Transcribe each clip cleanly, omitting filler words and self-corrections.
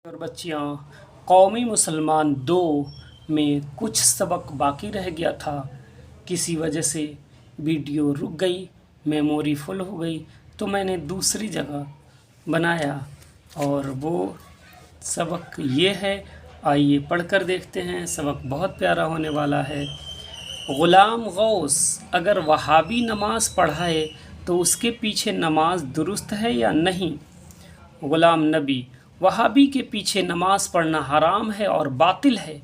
اور بچیاں، قومی مسلمان 2 میں کچھ سبق باقی رہ گیا تھا۔ کسی وجہ سے ویڈیو رک گئی، میموری فل ہو گئی، تو میں نے دوسری جگہ بنایا اور وہ سبق یہ ہے۔ آئیے پڑھ کر دیکھتے ہیں، سبق بہت پیارا ہونے والا ہے۔ غلام غوث اگر وہابی نماز پڑھائے تو اس کے پیچھے نماز درست ہے یا نہیں؟ غلام نبی: وہابی کے پیچھے نماز پڑھنا حرام ہے اور باطل ہے۔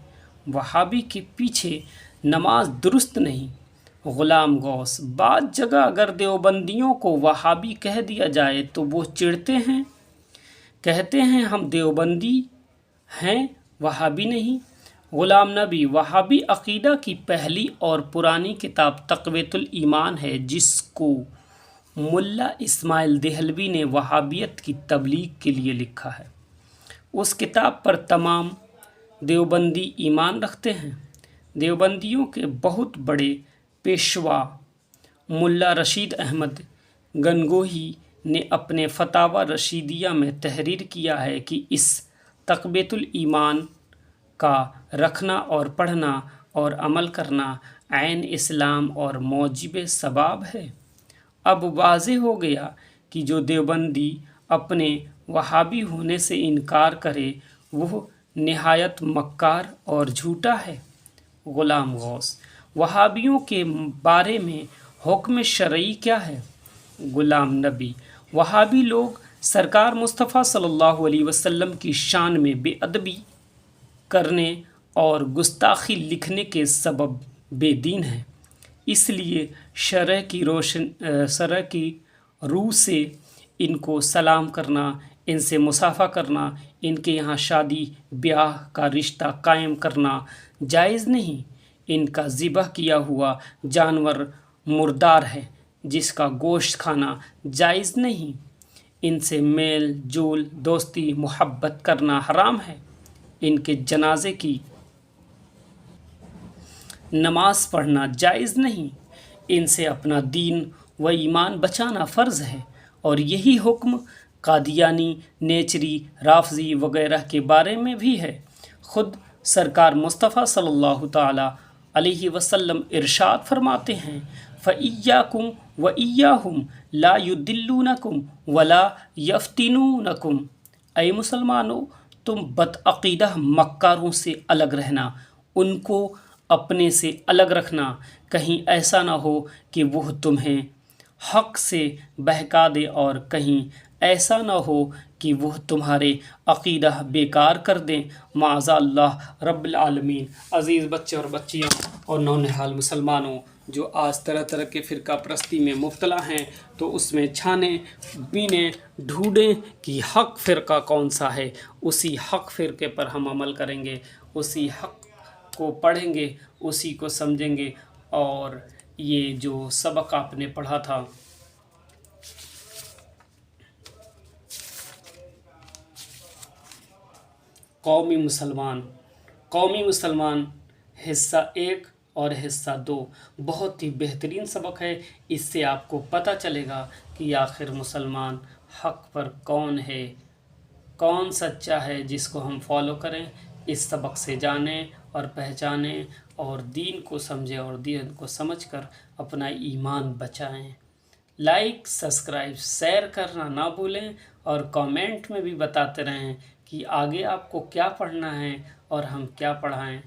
وہابی کے پیچھے نماز درست نہیں۔ غلام غوث: بعض جگہ اگر دیوبندیوں کو وہابی کہہ دیا جائے تو وہ چڑھتے ہیں، کہتے ہیں ہم دیوبندی ہیں، وہابی نہیں۔ غلام نبی: وہابی عقیدہ کی پہلی اور پرانی کتاب تقویۃ الایمان ہے، جس کو ملا اسماعیل دہلوی نے وہابیت کی تبلیغ کے لیے لکھا ہے۔ اس کتاب پر تمام دیوبندی ایمان رکھتے ہیں۔ دیوبندیوں کے بہت بڑے پیشوا ملا رشید احمد گنگوہی نے اپنے فتاویٰ رشیدیہ میں تحریر کیا ہے کہ اس تقویۃ الایمان کا رکھنا اور پڑھنا اور عمل کرنا عین اسلام اور موجب ثواب ہے۔ اب واضح ہو گیا کہ جو دیوبندی اپنے وہابی ہونے سے انکار کرے وہ نہایت مکار اور جھوٹا ہے۔ غلام غوث: وہابیوں کے بارے میں حکم شرعی کیا ہے؟ غلام نبی: وہابی لوگ سرکار مصطفیٰ صلی اللہ علیہ وسلم کی شان میں بے ادبی کرنے اور گستاخی لکھنے کے سبب بے دین ہیں۔ اس لیے شرع کی روح سے ان کو سلام کرنا، ان سے مصافحہ کرنا، ان کے یہاں شادی بیاہ کا رشتہ قائم کرنا جائز نہیں۔ ان کا ذبح کیا ہوا جانور مردار ہے، جس کا گوشت کھانا جائز نہیں۔ ان سے میل جول، دوستی، محبت کرنا حرام ہے۔ ان کے جنازے کی نماز پڑھنا جائز نہیں۔ ان سے اپنا دین و ایمان بچانا فرض ہے، اور یہی حکم قادیانی، نیچری، رافضی وغیرہ کے بارے میں بھی ہے۔ خود سرکار مصطفیٰ صلی اللہ تعالیٰ علیہ وسلم ارشاد فرماتے ہیں: فَإِيَّاكُمْ وَإِيَّاهُمْ لَا يُضِلُّونَكُمْ وَلَا يَفْتِنُونَكُمْ۔ اے مسلمانوں، تم بدعقیدہ مکاروں سے الگ رہنا، ان کو اپنے سے الگ رکھنا، کہیں ایسا نہ ہو کہ وہ تمہیں حق سے بہکا دے، اور کہیں ایسا نہ ہو کہ وہ تمہارے عقیدہ بیکار کر دیں، معاذ اللہ رب العالمین۔ عزیز بچے اور بچیاں اور نونہال مسلمانوں جو آج طرح طرح کے فرقہ پرستی میں مبتلا ہیں، تو اس میں چھانے بینے ڈھونڈیں کہ حق فرقہ کون سا ہے۔ اسی حق فرقے پر ہم عمل کریں گے، اسی حق کو پڑھیں گے، اسی کو سمجھیں گے۔ اور یہ جو سبق آپ نے پڑھا تھا، قومی مسلمان حصہ 1 اور حصہ 2 بہت ہی بہترین سبق ہے۔ اس سے آپ کو پتہ چلے گا کہ آخر مسلمان حق پر کون ہے، کون سچا ہے، جس کو ہم فالو کریں۔ اس سبق سے جانیں اور پہچانیں اور دین کو سمجھیں اور دین کو سمجھ کر اپنا ایمان بچائیں۔ لائک، سبسکرائب، شیئر کرنا نہ بھولیں، اور کامنٹ میں بھی بتاتے رہیں کہ آگے آپ کو کیا پڑھنا ہے اور ہم کیا پڑھائیں۔